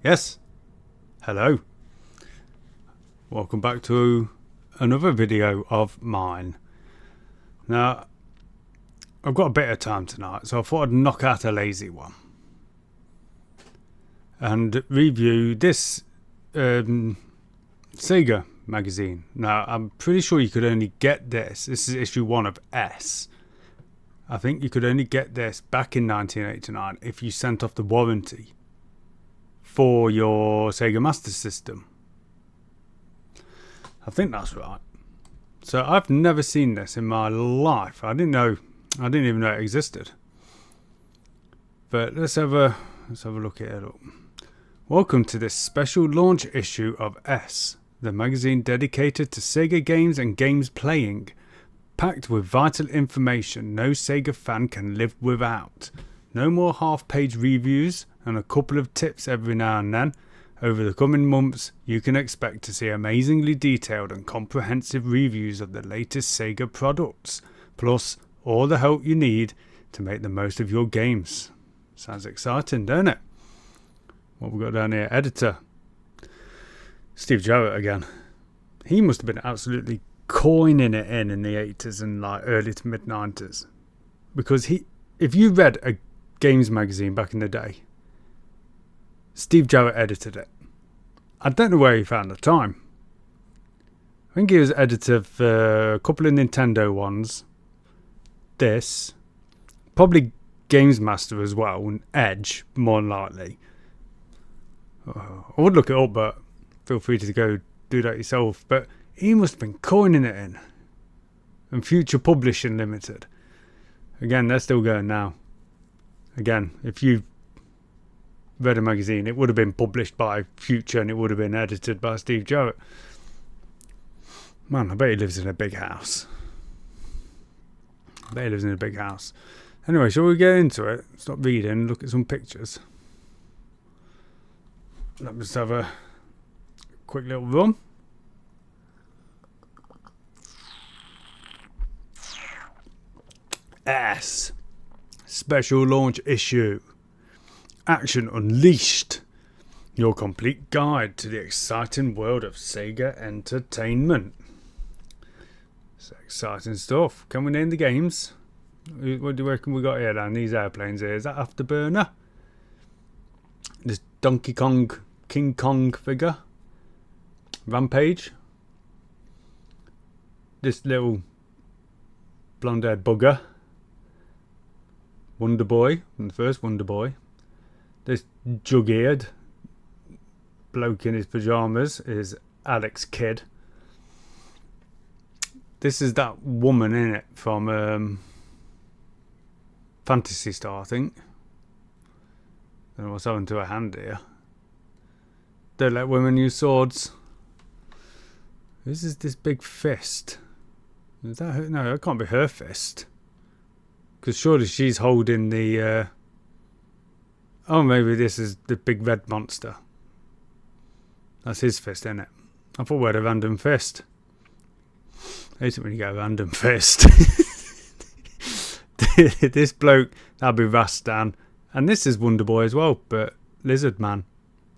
Yes, hello. Welcome back to another video of mine. Now, I've got a bit of time tonight, so I thought I'd knock out a lazy one and review this SEGA magazine. Now, I'm pretty sure you could only get this. This is issue 1 of S. I think you could only get this back in 1989 if you sent off the warranty for your Sega Master System. I think that's right. So I've never seen this in my life. I didn't even know it existed. But let's have a look at it up. Welcome to this special launch issue of S, the magazine dedicated to Sega games and games playing, packed with vital information no Sega fan can live without. No more half-page reviews and a couple of tips every now and then. Over the coming months, you can expect to see amazingly detailed and comprehensive reviews of the latest Sega products, plus all the help you need to make the most of your games. Sounds exciting, don't it? What we got down here? Editor Steve Jarrett again. He must have been absolutely coining it in the 80s and like early to mid 90s, because if you read a games magazine back in the day, Steve Jarrett edited it. I don't know where he found the time. I think he was editor for a couple of Nintendo ones, this, probably Games Master as well, and Edge more than likely. I would look it up, but feel free to go do that yourself. But he must have been coining it in. And Future Publishing Limited. Again, they're still going now. Again, if you read a magazine, it would have been published by Future and it would have been edited by Steve Jarrett. Man, I bet he lives in a big house. Anyway, shall we get into it? Stop reading and look at some pictures. Let's have a quick little run. S. Special launch issue. Action Unleashed. Your complete guide to the exciting world of Sega Entertainment. It's exciting stuff. Can we name the games? What do you reckon we got here then? These airplanes here. Is that Afterburner? This King Kong figure? Rampage? This little blonde-haired bugger? Wonder Boy, the first Wonder Boy. This jug-eared bloke in his pyjamas is Alex Kidd. This is that woman in it from Fantasy Star, I think. Don't know what's happened to her hand here. Don't let women use swords. This is this big fist. Is that her? No, that can't be her fist. Because surely she's holding the... Oh, maybe this is the big red monster. That's his fist, isn't it? I thought we had a random fist. I hate it when you get a random fist. This bloke, that'll be Rastan. And this is Wonder Boy as well, but Lizard Man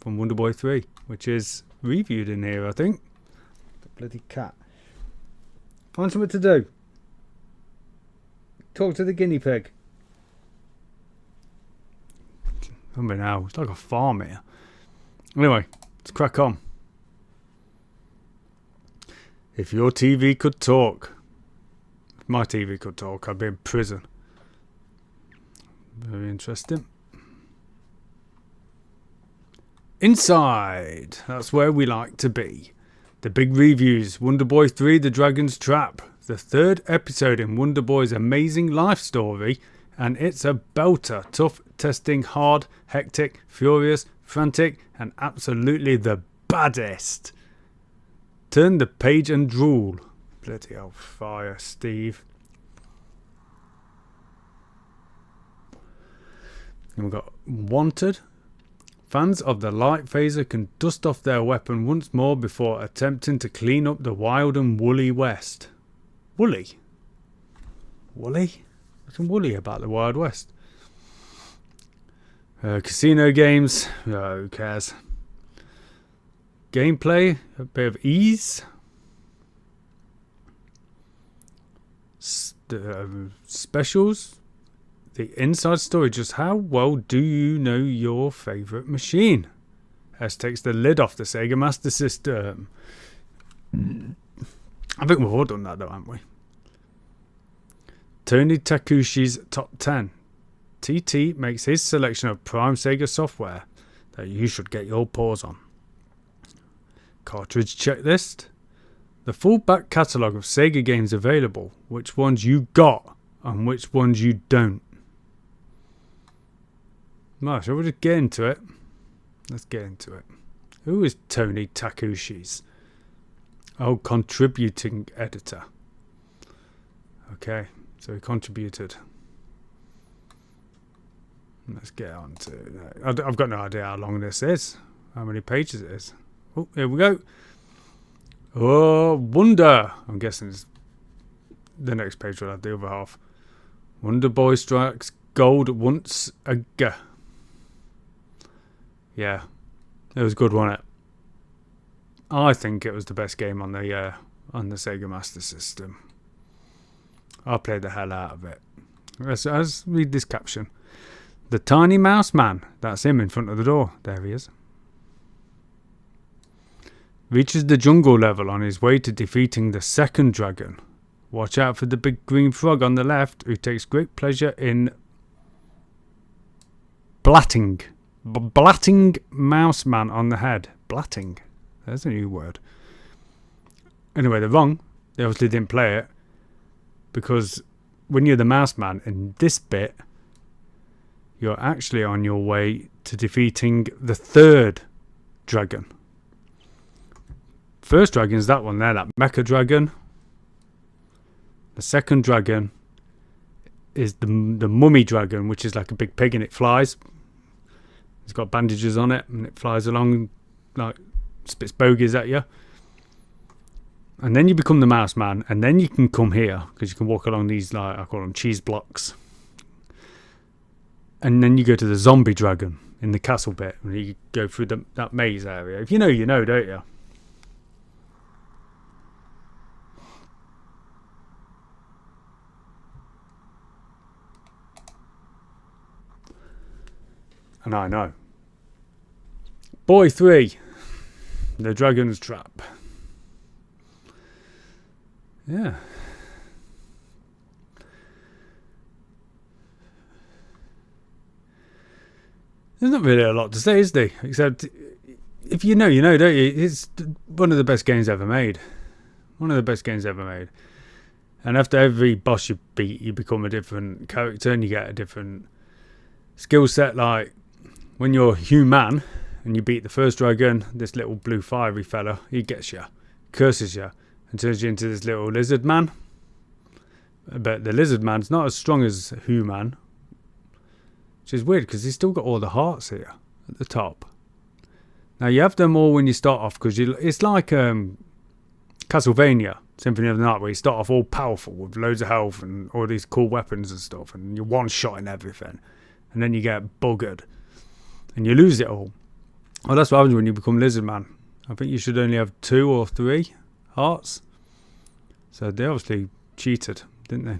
from Wonder Boy 3, which is reviewed in here, I think. The bloody cat. Find something to do. Talk to the guinea pig. I mean, now it's like a farm here. Anyway, let's crack on. If your TV could talk, if my TV could talk, I'd be in prison. Very interesting. Inside, that's where we like to be. The big reviews: Wonder Boy 3: The Dragon's Trap, the third episode in Wonder Boy's amazing life story, and it's a belter. Tough, testing, hard, hectic, furious, frantic, and absolutely the baddest. Turn the page and drool. Bloody hell, fire, Steve. And we've got Wanted. Fans of the light phaser can dust off their weapon once more before attempting to clean up the wild and woolly West. Woolly? Woolly? Nothing woolly about the Wild West. Casino games, who cares? gameplay, a bit of ease. Specials, the inside story. Just how well do you know your favourite machine? S takes the lid off the Sega Master System. I think we've all done that though, haven't we? Tony Takushi's Top 10. TT makes his selection of prime Sega software that you should get your paws on. Cartridge checklist. The full back catalogue of Sega games available. Which ones you got and which ones you don't. Right, shall we just get into it? Let's get into it. Who is Tony Takushi's? Oh, contributing editor. Okay, so he contributed. Let's get on to it. I've got no idea how long this is. How many pages it is. Oh, here we go. Oh, Wonder. I'm guessing it's the next page will have the other half. Wonder Boy strikes gold once again. Yeah, it was good, wasn't it? I think it was the best game on the Sega Master System. I played the hell out of it. Let's read this caption. The tiny mouse man. That's him in front of the door. There he is. Reaches the jungle level on his way to defeating the second dragon. Watch out for the big green frog on the left who takes great pleasure in blatting. Blatting mouse man on the head. Blatting. There's a new word. Anyway, they're wrong. They obviously didn't play it. Because when you're the mouse man in this bit, you're actually on your way to defeating the third dragon. First dragon is that one there, that mecha dragon. The second dragon is the mummy dragon, which is like a big pig and it flies. It's got bandages on it and it flies along, like spits bogies at you. And then you become the mouse man, and then you can come here because you can walk along these, like I call them cheese blocks. And then you go to the zombie dragon in the castle bit, and you go through that maze area. If you know, you know, don't you? And I know. Boy 3. The Dragon's Trap. Yeah. There's not really a lot to say, is there? Except, if you know, you know, don't you? It's one of the best games ever made. One of the best games ever made. And after every boss you beat, you become a different character and you get a different skill set. Like, when you're human and you beat the first dragon, this little blue fiery fella, he gets you, curses you, and turns you into this little lizard man. But the lizard man's not as strong as human, which is weird because he's still got all the hearts here at the top. Now you have them all when you start off because it's like Castlevania Symphony of the Night, where you start off all powerful with loads of health and all these cool weapons and stuff, and you're one shot in everything, and then you get buggered and you lose it all. Well, that's what happens when you become Lizard Man. I think you should only have 2 or 3 hearts. So they obviously cheated, didn't they?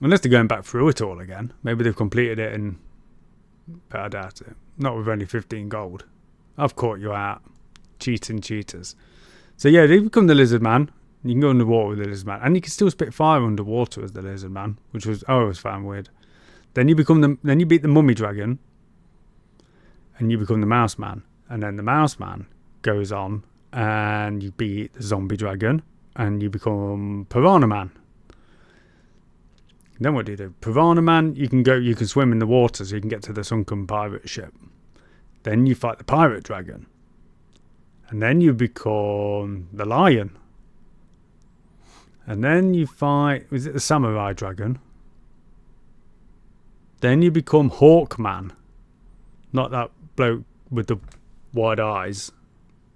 Unless they're going back through it all again. Maybe they've completed it and... But I doubt it. Not with only 15 gold. I've caught you out. Cheating cheaters. So yeah, they become the Lizard Man. You can go underwater with the Lizard Man. And you can still spit fire underwater as the Lizard Man. Which was... I always found weird. Then you beat the Mummy Dragon. And you become the Mouse Man. And then the Mouse Man goes on. And you beat the Zombie Dragon. And you become Piranha Man. Then what do you do? Piranha Man, you can swim in the water so you can get to the sunken pirate ship. Then you fight the Pirate Dragon. And then you become the Lion. And then you fight, was it the Samurai Dragon? Then you become Hawkman. Not that bloke with the wide eyes,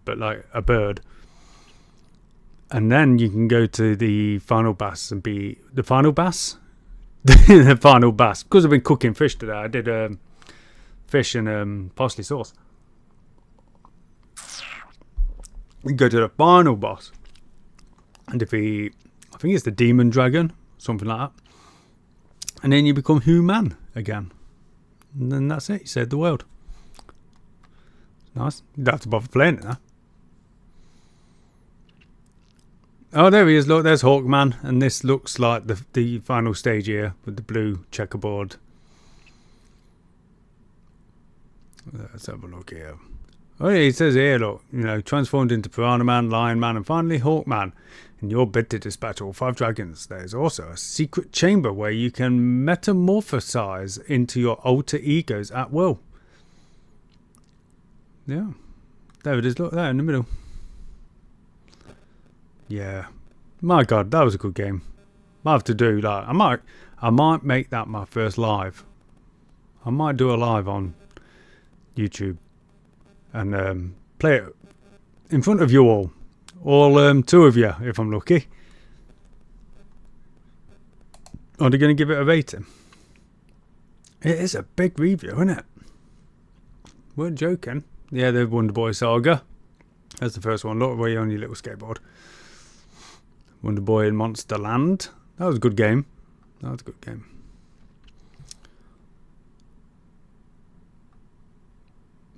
but like a bird. And then you can go to the final boss and be the final boss? The final boss. Because I've been cooking fish today. I did fish and parsley sauce. You go to the final boss and defeat, I think it's the demon dragon, something like that. And then you become human again. And then that's it, you saved the world. Nice. You don't have to bother playing it now. Oh, there he is. Look, there's Hawkman. And this looks like the final stage here with the blue checkerboard. Let's have a look here. Oh, yeah, it says here, look, you know, transformed into Piranha Man, Lion Man, and finally Hawkman. In your bid to dispatch all 5 dragons, there is also a secret chamber where you can metamorphosize into your alter egos at will. Yeah. There it is. Look, there in the middle. Yeah. My God, that was a good game. I have to do, like, I might make that my first live. I might do a live on YouTube and play it in front of you all 2 of you if I'm lucky. Are they going to give it a rating? It is a big review, isn't it? Weren't joking. Yeah, the Wonder Boy Saga. That's the first one. Look where you're on your little skateboard. Wonder Boy in Monster Land. That was a good game.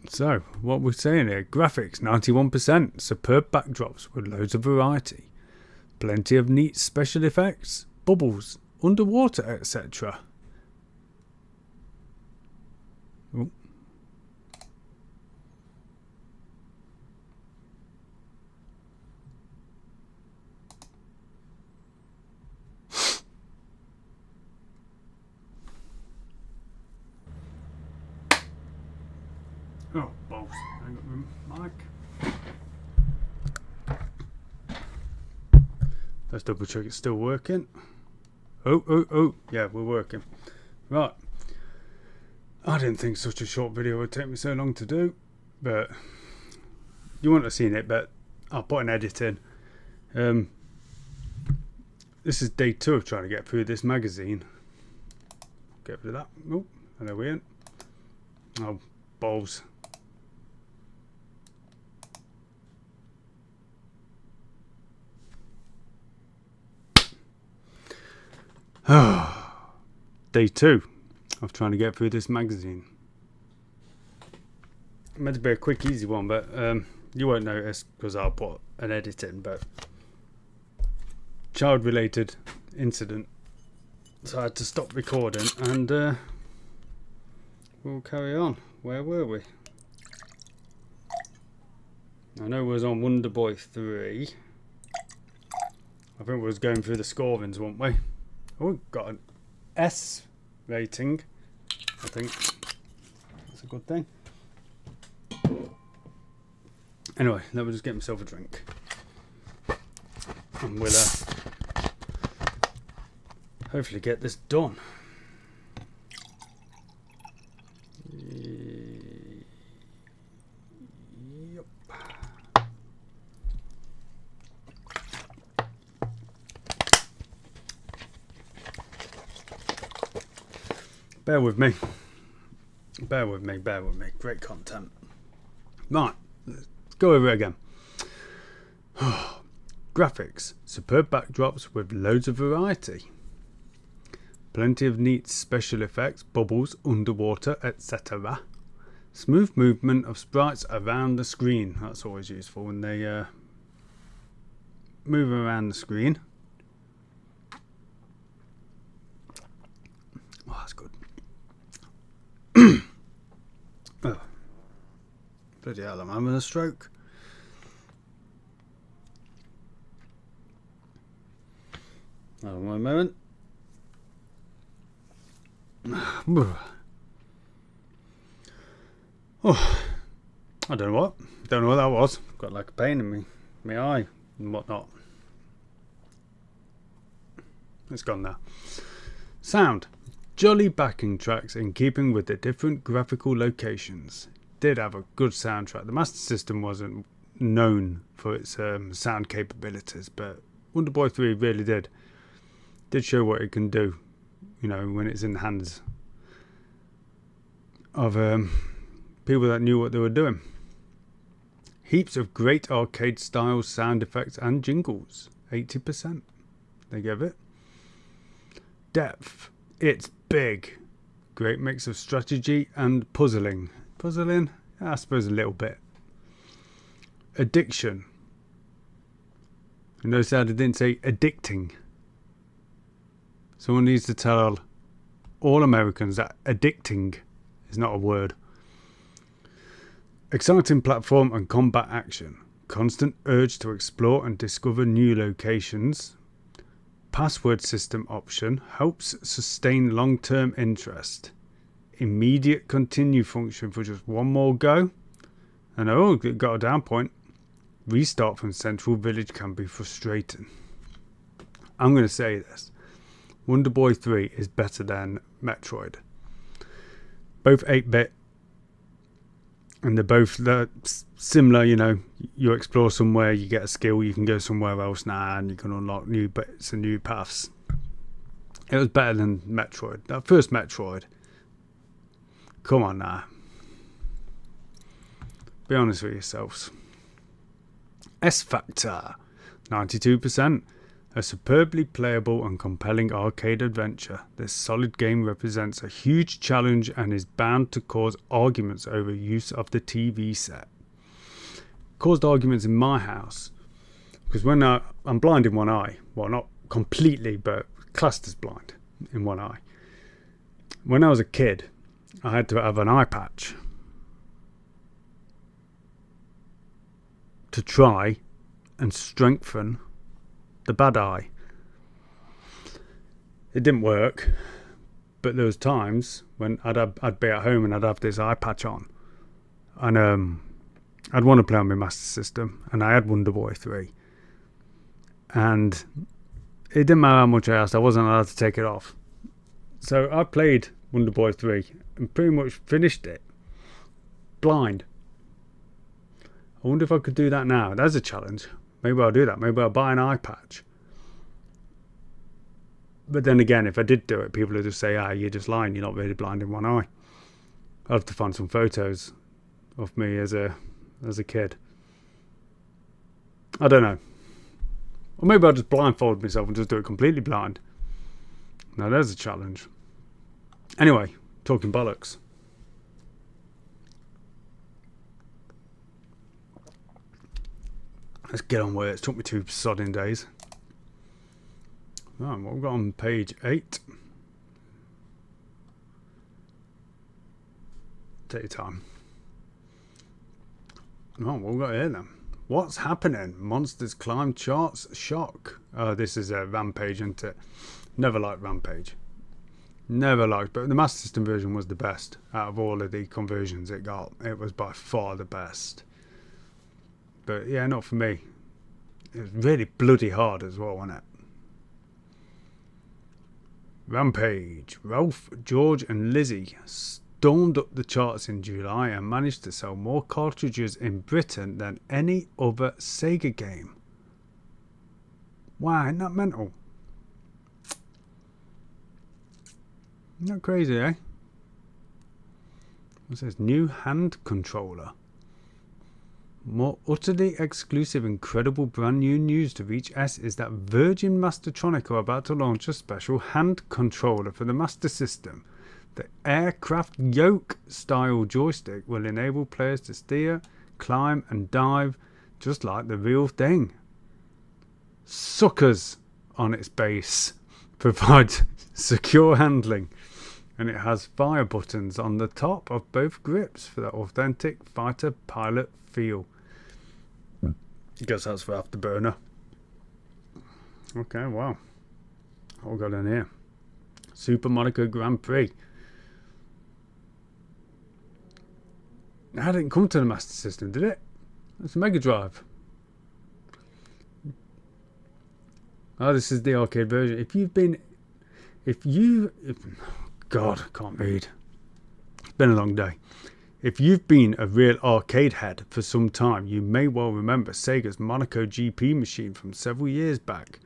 So, what we're saying here, graphics 91%, superb backdrops with loads of variety, plenty of neat special effects, bubbles, underwater, etc. Oh, balls. Hang on, mic. Let's double check it's still working. Oh. Yeah, we're working. Right. I didn't think such a short video would take me so long to do. But you wouldn't have seen it, but I'll put an edit in. This is day 2 of trying to get through this magazine. Get rid of that. Oh, and there we in. Oh, balls. Day 2 of trying to get through this magazine. Meant to be a quick, easy one, but you won't notice because I'll put an edit in. But child-related incident, so I had to stop recording, and we'll carry on. Where were we? I know we was on Wonder Boy 3. I think we was going through the scorings, weren't we? Oh, got an S rating. I think that's a good thing. Anyway, let me just get myself a drink, and we'll hopefully get this done. Yep. Bear with me. Great content. Right, let's go over it again. Graphics, superb backdrops with loads of variety. Plenty of neat special effects, bubbles, underwater, etc. Smooth movement of sprites around the screen. That's always useful when they move around the screen. Oh, that's good. Oh. Bloody hell, I'm having a stroke. Hold on one moment. Oh, I don't know what that was. Got like a pain in my eye and whatnot. It's gone now. Sound. Jolly backing tracks in keeping with the different graphical locations. Did have a good soundtrack. The Master System wasn't known for its sound capabilities, but Wonder Boy 3 really did show what it can do, you know, when it's in the hands of people that knew what they were doing. Heaps of great arcade style sound effects and jingles. 80% they give it. Depth. It's big. Great mix of strategy and puzzling. Puzzling? I suppose a little bit. Addiction. And notice that I didn't say addicting. Someone needs to tell all Americans that addicting is not a word. Exciting platform and combat action. Constant urge to explore and discover new locations. Password system option helps sustain long-term interest. Immediate continue function for just one more go. And it got a down point. Restart from Central Village can be frustrating. I'm going to say this. Wonder Boy 3 is better than Metroid. Both 8-bit. And they're both similar, you know. You explore somewhere, you get a skill, you can go somewhere else now, and you can unlock new bits and new paths. It was better than Metroid. That first Metroid. Come on now. Be honest with yourselves. S Factor. 92%. A superbly playable and compelling arcade adventure, this solid game represents a huge challenge and is bound to cause arguments over use of the TV set. Caused arguments in my house because when I'm blind in one eye, well, not completely, but classed as blind in one eye. When I was a kid, I had to have an eye patch to try and strengthen the bad eye. It didn't work, but there was times when I'd be at home and I'd have this eye patch on, and I'd want to play on my Master System, and I had Wonder Boy 3, and it didn't matter how much I asked, I wasn't allowed to take it off. So I played Wonder Boy 3 and pretty much finished it blind. I wonder if I could do that now. That's a challenge. Maybe I'll do that. Maybe I'll buy an eye patch. But then again, if I did do it, people would just say, you're just lying. You're not really blind in one eye. I'll have to find some photos of me as a kid. I don't know. Or maybe I'll just blindfold myself and just do it completely blind. Now there's a challenge. Anyway, talking bollocks. Let's get on with it. It took me 2 sodding days. Right, what we've got on page 8. Take your time. Oh, what we've got here then? What's happening? Monsters climb charts. Shock. Oh, this is a Rampage, isn't it? Never liked Rampage. Never liked, but the Master System version was the best out of all of the conversions it got. It was by far the best. But yeah, not for me. It was really bloody hard as well, wasn't it? Rampage. Ralph, George and Lizzie stormed up the charts in July and managed to sell more cartridges in Britain than any other SEGA game. Wow, isn't that mental? Isn't that crazy, eh? What's this? New hand controller. More utterly exclusive, incredible brand new news to Reach S is that Virgin Mastertronic are about to launch a special hand controller for the Master System. The aircraft yoke style joystick will enable players to steer, climb and dive just like the real thing. Suckers on its base provide secure handling, and it has fire buttons on the top of both grips for that authentic fighter pilot feel. I guess that's for Afterburner. Okay, wow. What we got in here? Super Monaco Grand Prix. That didn't come to the Master System, did it? It's a Mega Drive. Oh, this is the arcade version. God, I can't read. It's been a long day. If you've been a real arcade head for some time, you may well remember Sega's Monaco GP machine from several years back.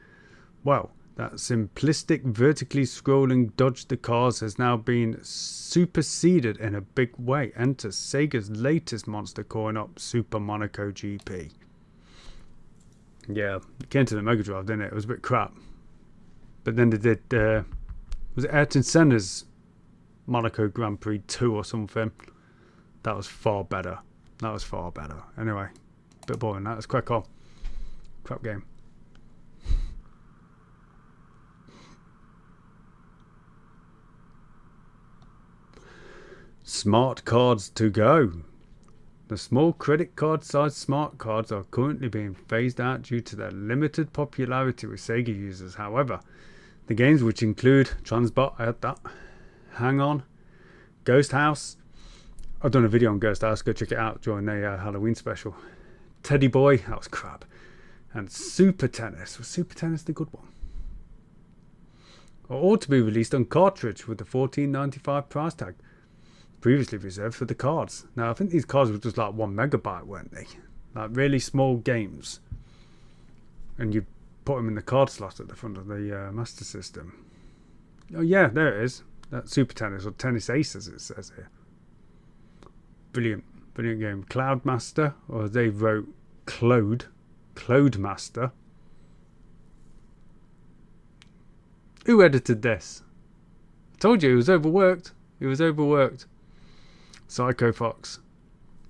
Well, That simplistic, vertically scrolling dodge the cars has now been superseded in a big way. Enter Sega's latest monster calling up Super Monaco GP. Yeah, it came to the Mega Drive, didn't it? It was a bit crap. But then they did, was it Ayrton Senna's Monaco Grand Prix 2 or something? That was far better. That was far better. Anyway, bit boring. That was quite cool. Crap game. Smart cards to go. The small credit card sized smart cards are currently being phased out due to their limited popularity with Sega users. However, the games, which include Transbot, I had that, Hang On, Ghost House, I've done a video on Ghost House, go check it out during the Halloween special. Teddy Boy, that was crap. And Super Tennis, was Super Tennis the good one? Are all to be released on cartridge with the $14.95 price tag, previously reserved for the cards. Now I think these cards were just like 1 megabyte, weren't they? Like really small games, and you put them in the card slot at the front of the Master System. Oh yeah, there it is. That Super Tennis, or Tennis Ace as it says here. Brilliant game. Cloud Master, or they wrote Cloud Master. Who edited this? I told you, he was overworked. Psycho Fox.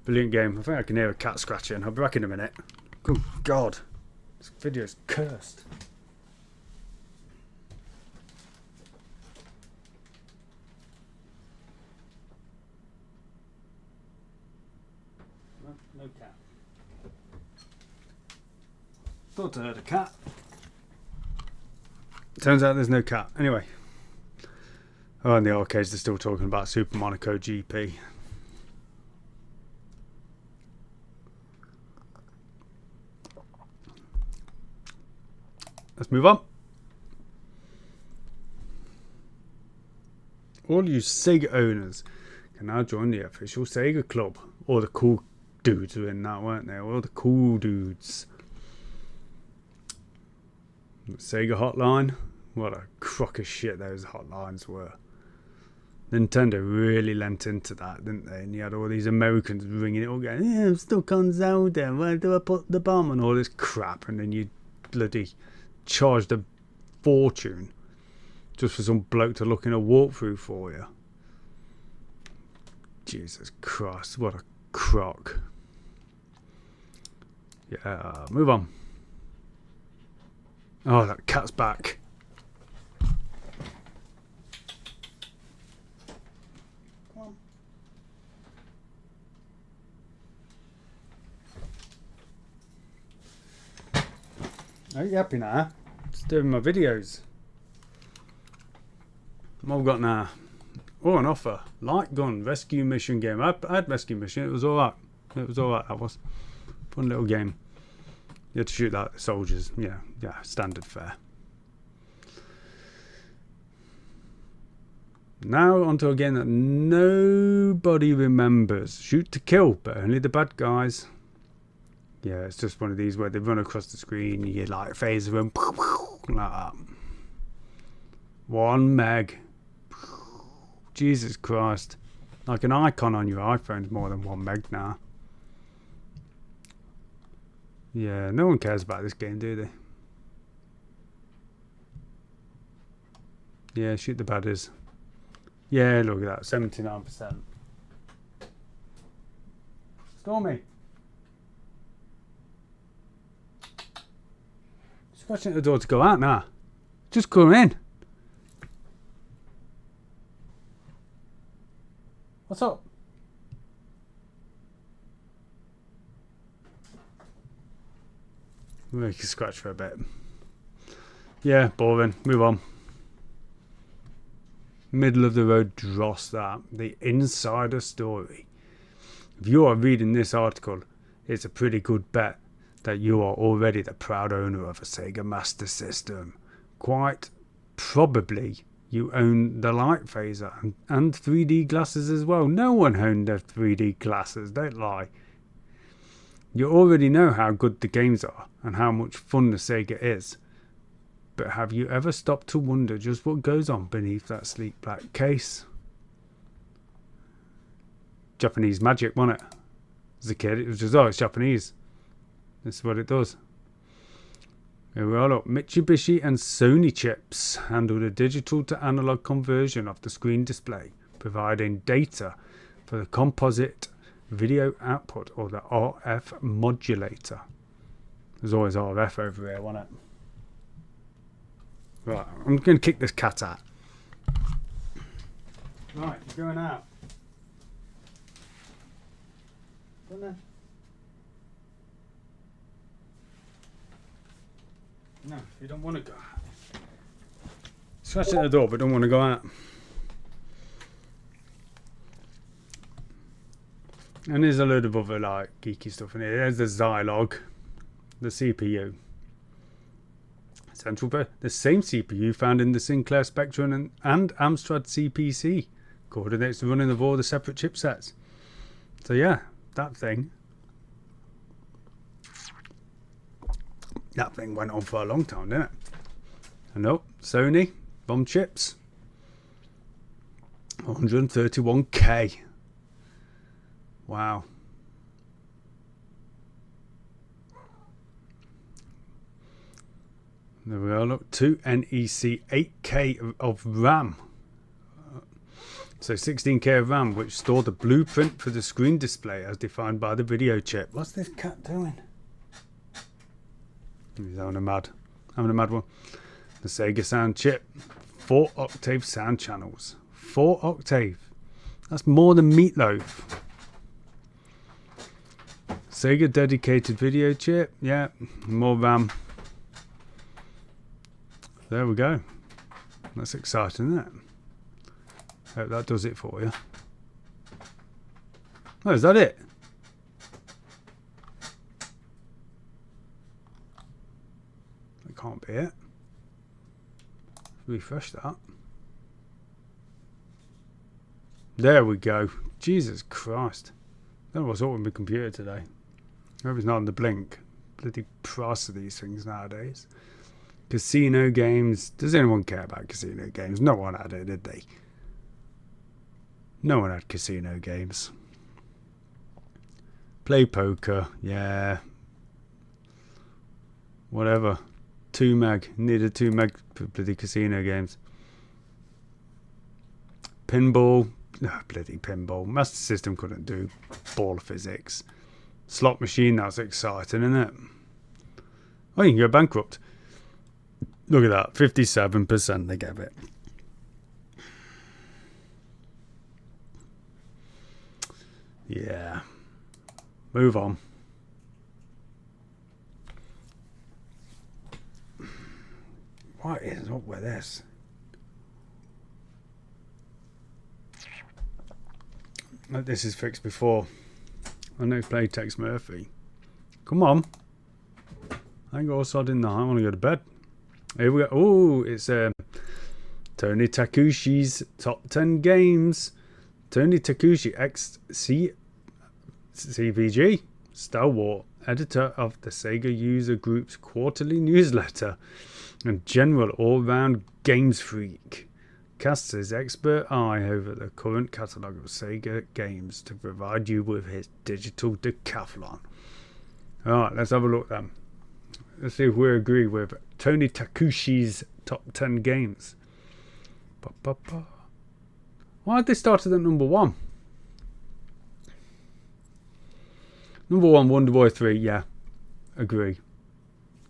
Brilliant game. I think I can hear a cat scratching. I'll be back in a minute. Good God. This video is cursed. No cat. Thought I heard a cat. Turns out there's no cat. Anyway. Oh, in the arcades they're still talking about Super Monaco GP. Let's move on. All you Sega owners can now join the official Sega Club. All the cool dudes were in that, weren't they? All the cool dudes. Sega Hotline. What a crock of shit those hotlines were. Nintendo really lent into that, didn't they? And you had all these Americans ringing it all going, yeah, I'm stuck on Zelda, where do I put the bomb, and all this crap, and then you bloody charged a fortune just for some bloke to look in a walkthrough for you. Jesus Christ, what a crock. Yeah, move on. Oh, that cat's back. Are you happy now? Just doing my videos. What have we got now? Oh, an offer. Light gun rescue mission game. I had rescue mission. It was alright. That was fun little game. You had to shoot like soldiers. Yeah, standard fare. Now onto a game that nobody remembers. Shoot to kill, but only the bad guys. Yeah, it's just one of these where they run across the screen, you like phaser them, like that. 1 meg. Jesus Christ. Like an icon on your iPhone is more than 1 meg now. Yeah, no one cares about this game, do they? Yeah, shoot the baddies. Yeah, look at that, 79%. Stormy. Scratching at the door to go out now. Just come in. What's up? Make you scratch for a bit. Yeah, boring. Move on. Middle of the road dross that. The insider story. If you are reading this article, it's a pretty good bet that you are already the proud owner of a Sega Master System. Quite probably you own the light phaser and 3D glasses as well. No one owned the 3D glasses, don't lie. You already know how good the games are and how much fun the Sega is. But have you ever stopped to wonder just what goes on beneath that sleek black case? Japanese magic, wasn't it? As a kid, it was just, oh, it's Japanese. This is what it does. Here we are, look. Mitsubishi and Sony chips handle the digital to analog conversion of the screen display, providing data for the composite video output, or the RF modulator. There's always RF over here, wasn't it? Right, I'm going to kick this cat out. Right, you're going out. Go on then. No, you don't want to go out. Scratch at the door, but don't want to go out. And there's a load of other like geeky stuff in here. There's the Zilog, the CPU. Central, the same CPU found in the Sinclair Spectrum and Amstrad CPC. Coordinates the running of all the separate chipsets. So yeah, that thing went on for a long time, didn't it? And no, Sony, bomb chips. 131k. Wow. There we are, look, 2 NEC 8K of RAM. So 16K of RAM, which store the blueprint for the screen display as defined by the video chip. What's this cat doing? He's having a mad one. The SEGA sound chip. 4 octave sound channels. 4 octave. That's more than Meatloaf. SEGA dedicated video chip. Yeah, more RAM. There we go. That's exciting, isn't it? Hope that does it for you. Oh, is that it? That can't be it. Refresh that. There we go. Jesus Christ. I don't know what's up with my computer today. I hope it's not on the blink. Bloody price of these things nowadays. Casino games. Does anyone care about casino games? No one had it, did they? No one had casino games. Play poker. Yeah. Whatever. 2 meg. Needed 2 meg for bloody casino games. Pinball. Oh, bloody pinball. Master System couldn't do ball physics. Slot machine. That's exciting, isn't it? Oh, you can go bankrupt. Look at that, 57% they gave it. Yeah. Move on. What is up with this? This is fixed before. I know played Tex Murphy. Come on. I ain't got all sod in there. I want to go to bed. Here we go. Oh, it's Tony Takushi's top 10 games. Tony Takushi, CVG, stalwart editor of the Sega User Group's quarterly newsletter and general all-round games freak, casts his expert eye over the current catalogue of Sega games to provide you with his digital decathlon. Alright, let's have a look then. Let's see if we agree with Tony Takushi's top 10 games. Why had they started at number 1? Number 1, Wonder Boy 3, yeah. Agree.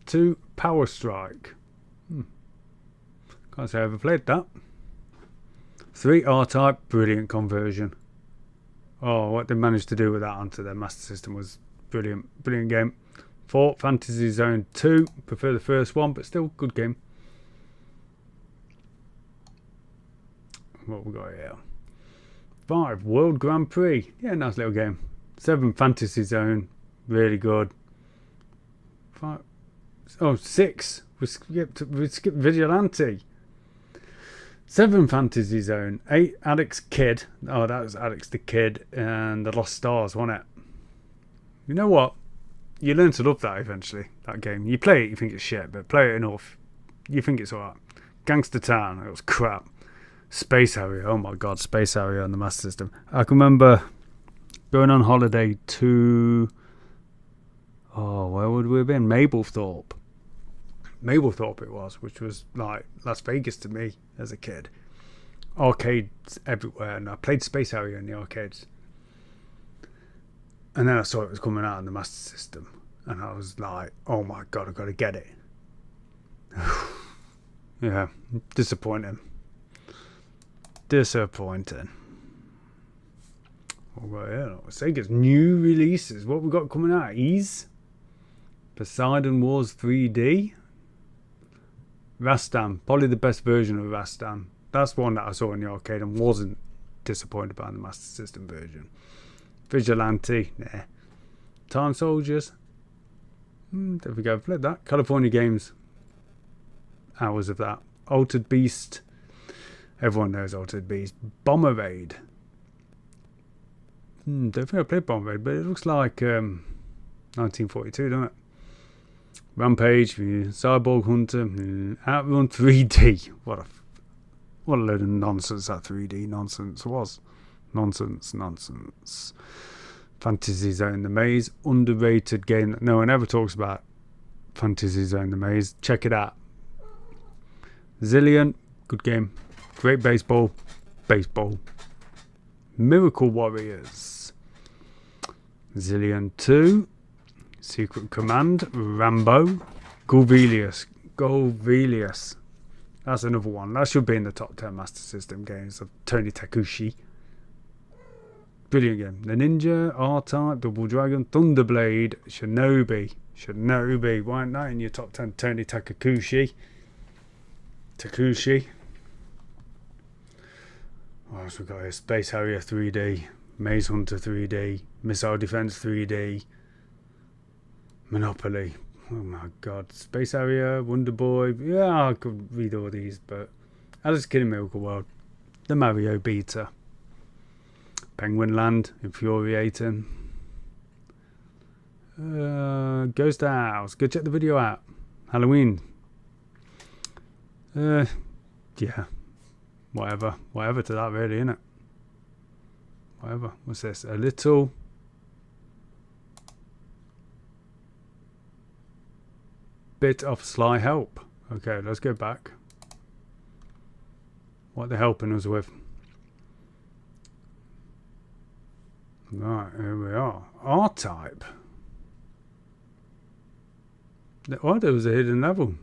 2, Power Strike. Can't say I ever played that. 3, R-Type, brilliant conversion. Oh, what they managed to do with that onto their Master System was brilliant. Brilliant game. 4, Fantasy Zone 2. Prefer the first one, but still good game. What we got here? 5, World Grand Prix. Yeah, nice little game. 7, Fantasy Zone. Really good. 5. Oh, 6. We skipped Vigilante. 7, Fantasy Zone. 8, Alex Kidd. Oh, that was Alex the Kid and the Lost Stars, wasn't it? You know what? You learn to love that eventually, that game. You play it, you think it's shit, but play it enough, You think it's alright. Gangster Town, it was crap. Space Harrier, oh my god, Space Harrier on the Master System. I can remember going on holiday to, where would we have been? Mablethorpe it was, which was like Las Vegas to me as a kid. Arcades everywhere, and I played Space Harrier in the arcades. And then I saw it was coming out on the Master System, and I was like, oh my god, I've got to get it. Yeah, disappointing. Well, yeah, Sega's new releases. What we got coming out? Ease, Poseidon Wars 3D, Rastan, probably the best version of Rastan. That's one that I saw in the arcade and wasn't disappointed by the Master System version. Vigilante, nah. Time Soldiers, there we go, played that. California Games, hours of that. Altered Beast, everyone knows Altered Beast. Bomber Raid, don't think I played Bomber Raid, but it looks like 1942, doesn't it? Rampage, Cyborg Hunter, Outrun 3D. What a load of nonsense that 3D nonsense was. Nonsense. Fantasy Zone The Maze, underrated game that no one ever talks about. Fantasy Zone The Maze, check it out. Zillion, good game. Great baseball. Miracle Warriors, Zillion 2, Secret Command, Rambo, Golvelius. That's another one. That should be in the top 10 Master System games of Tony Takushi. Brilliant game. The Ninja, R-Type, Double Dragon, Thunderblade, Shinobi. Why aren't that in your top 10? Tony Takushi. What else we got here? Space Harrier 3D, Maze Hunter 3D, Missile Defense 3D, Monopoly. Oh my god. Space Harrier, Wonder Boy. Yeah, I could read all these, but Alice Kid in Miracle World, the Mario Beta, Penguin Land, infuriating. Ghost House, go check the video out. Halloween. Yeah, whatever to that, really, innit? Whatever. What's this? A little bit of sly help. Okay, let's go back. What they're helping us with. Right, here we are. R-Type. Oh, there was a hidden level.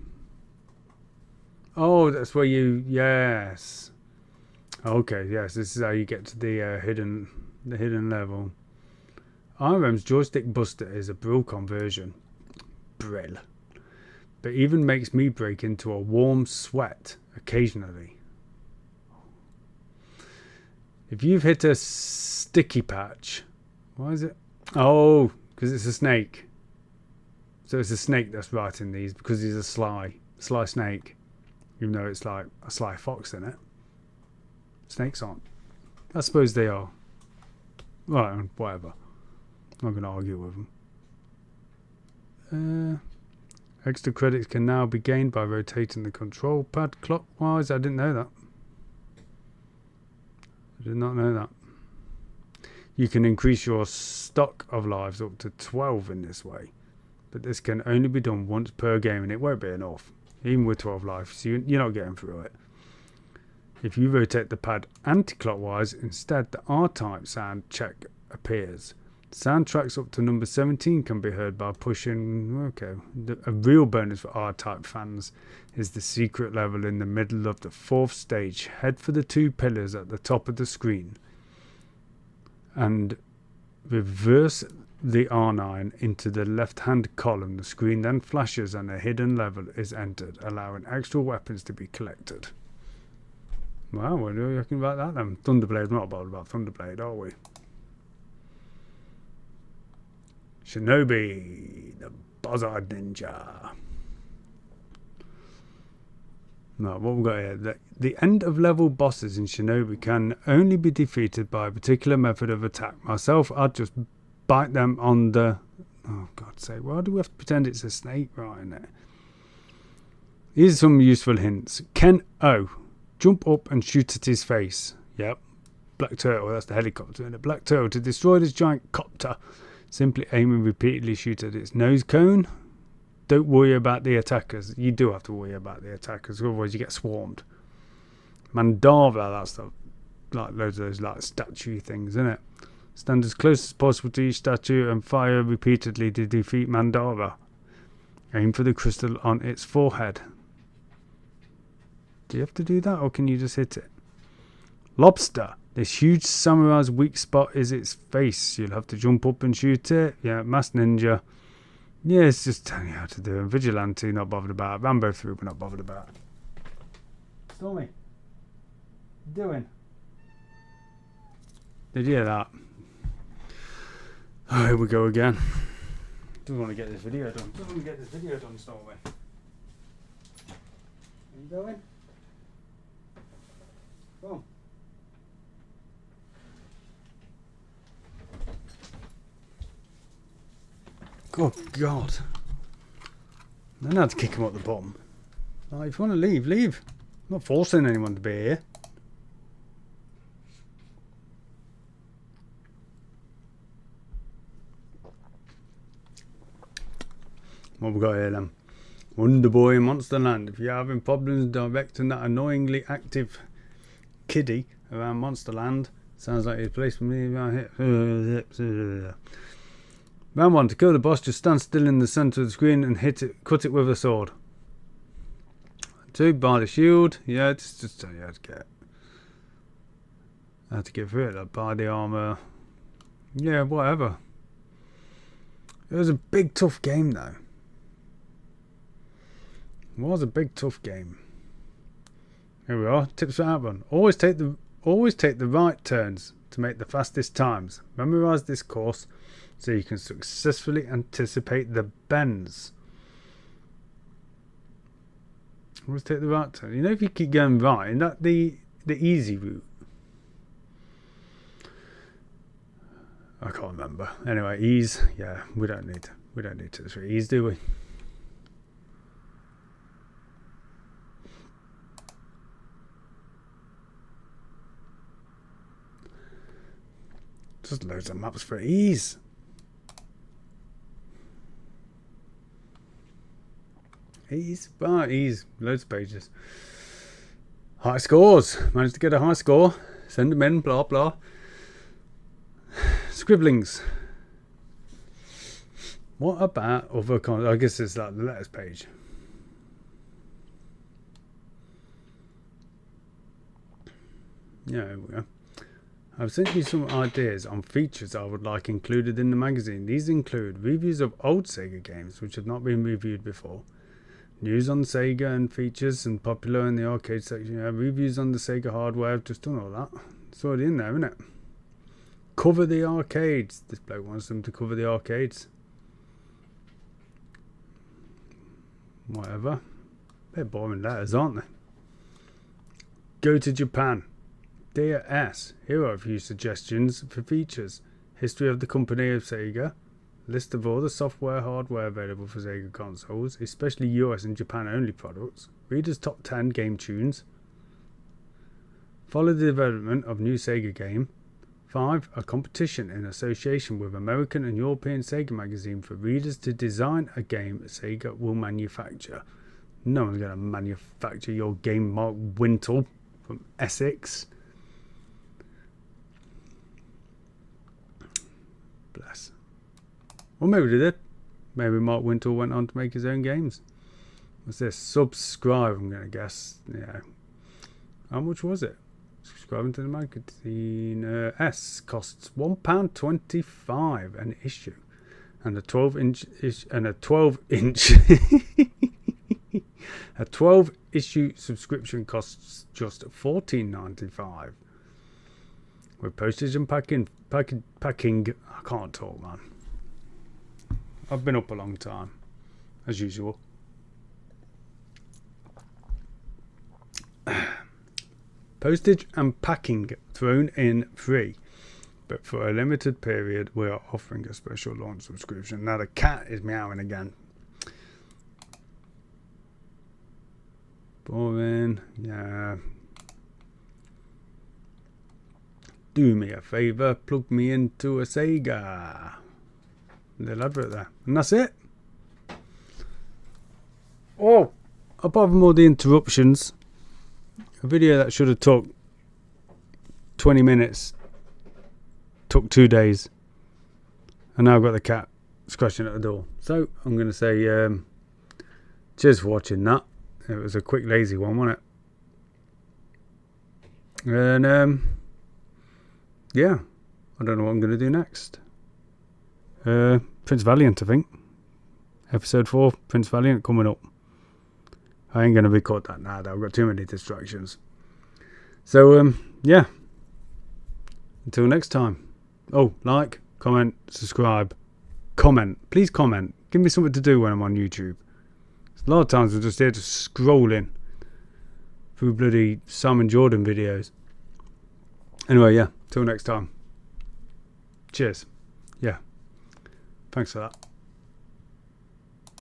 Oh, that's where you... Yes. Okay, yes, this is how you get to the hidden level. IRM's Joystick Buster is a Brill conversion. Brill. But even makes me break into a warm sweat occasionally. If you've hit a sticky patch... Why is it? Oh, because it's a snake. So it's a snake that's writing these, because he's a sly snake. Even though it's like a sly fox in it. Snakes aren't. I suppose they are. Right, whatever. I'm not going to argue with them. Extra credits can now be gained by rotating the control pad clockwise. I didn't know that. I did not know that. You can increase your stock of lives up to 12 in this way. But this can only be done once per game, and it won't be enough. Even with 12 lives, you're not getting through it. If you rotate the pad anti-clockwise, instead the R-Type sound check appears. Soundtracks up to number 17 can be heard by pushing... Okay, a real bonus for R-Type fans is the secret level in the middle of the 4th stage. Head for the 2 pillars at the top of the screen and reverse the R9 into the left-hand column. The screen then flashes and a hidden level is entered, allowing extra weapons to be collected. Wow, what are you talking about that then? Thunderblade, we're not bothered about Thunderblade, are we? Shinobi, the Buzzard Ninja. No, what we've got here. The end of level bosses in Shinobi can only be defeated by a particular method of attack. Myself, I'd just bite them on the... Oh, God's sake. Why do we have to pretend it's a snake right in there? Here's some useful hints. Ken O. Jump up and shoot at his face. Yep. Black Turtle, that's the helicopter. And a Black Turtle to destroy this giant copter. Simply aim and repeatedly shoot at its nose cone. Don't worry about the attackers. You do have to worry about the attackers, otherwise you get swarmed. Mandava, that's the, like loads of those like statue things, isn't it? Stand as close as possible to each statue and fire repeatedly to defeat Mandava. Aim for the crystal on its forehead. Do you have to do that, or can you just hit it? Lobster. This huge samurai's weak spot is its face. You'll have to jump up and shoot it. Yeah, Masked Ninja. Yeah, it's just telling you how to do it. Vigilante, not bothered about it. Rambo 3, we're not bothered about it. Stormy. What are you doing? Did you hear that? Oh, here we go again. Don't want to get this video done. Stormy. Where you going? Come on. Good God. Then I had to kick him up the bottom. Like, if you want to leave, leave. I'm not forcing anyone to be here. What we got here then? Wonder Boy in Monsterland. If you're having problems directing that annoyingly active kiddie around Monsterland, sounds like his place for me around here. Round 1. To kill the boss, just stand still in the centre of the screen and cut it with a sword. 2. Buy the shield. Yeah, it's just tell you how to get through it. Like buy the armour. Yeah, whatever. It was a big tough game though. It was a big tough game. Here we are. Tips for outrun. Always take the right turns to make the fastest times. Memorise this course so you can successfully anticipate the bends. Always take the right turn. You know, if you keep going right, isn't that the easy route? I can't remember. Anyway, ease. Yeah, we don't need to ease, do we? Just loads of maps for ease. Ease, bar, ease, loads of pages. High scores. Managed to get a high score. Send them in, blah blah. Scribblings. What about other kind? I guess it's like the letters page. Yeah, here we go. I've sent you some ideas on features I would like included in the magazine. These include reviews of old Sega games which have not been reviewed before, news on Sega and features and popular in the arcade section. Yeah, reviews on the Sega hardware. I've just done all that. It's already in there, isn't it? Cover the arcades. This bloke wants them to cover the arcades. Whatever. They're boring letters, aren't they? Go to Japan. Dear S, here are a few suggestions for features. History of the company of Sega. List of all the software hardware available for Sega consoles, especially US and Japan only products. Reader's top 10 game tunes. Follow the development of new Sega game. 5. A competition in association with American and European Sega magazine for readers to design a game Sega will manufacture. No one's going to manufacture your game, Mark Wintle from Essex. Bless. Well, maybe they did. Maybe Mark Wintle went on to make his own games. What's this? Subscribe, I'm going to guess. Yeah. How much was it? Subscribing to the magazine S costs £1.25 an issue, and a 12-inch a 12-issue subscription costs just £14.95. With postage and packing. I can't talk, man. I've been up a long time, as usual. Postage and packing thrown in free, but for a limited period we are offering a special launch subscription. Now the cat is meowing again. Boring. Yeah. Do me a favour, plug me into a SEGA. Little advert there. And that's it. Oh, apart from all the interruptions, a video that should have took 20 minutes took 2 days. And now I've got the cat scratching at the door. So I'm going to say cheers for watching that. It was a quick, lazy one, wasn't it? And yeah, I don't know what I'm going to do next. Prince Valiant, I think. Episode 4, Prince Valiant coming up. I ain't going to record that now, though. I've got too many distractions. So, yeah. Until next time. Oh, like, comment, subscribe. Comment. Please comment. Give me something to do when I'm on YouTube. A lot of times I'm just here just scrolling through bloody Simon Jordan videos. Anyway, yeah. Till next time. Cheers. Yeah. Thanks for that.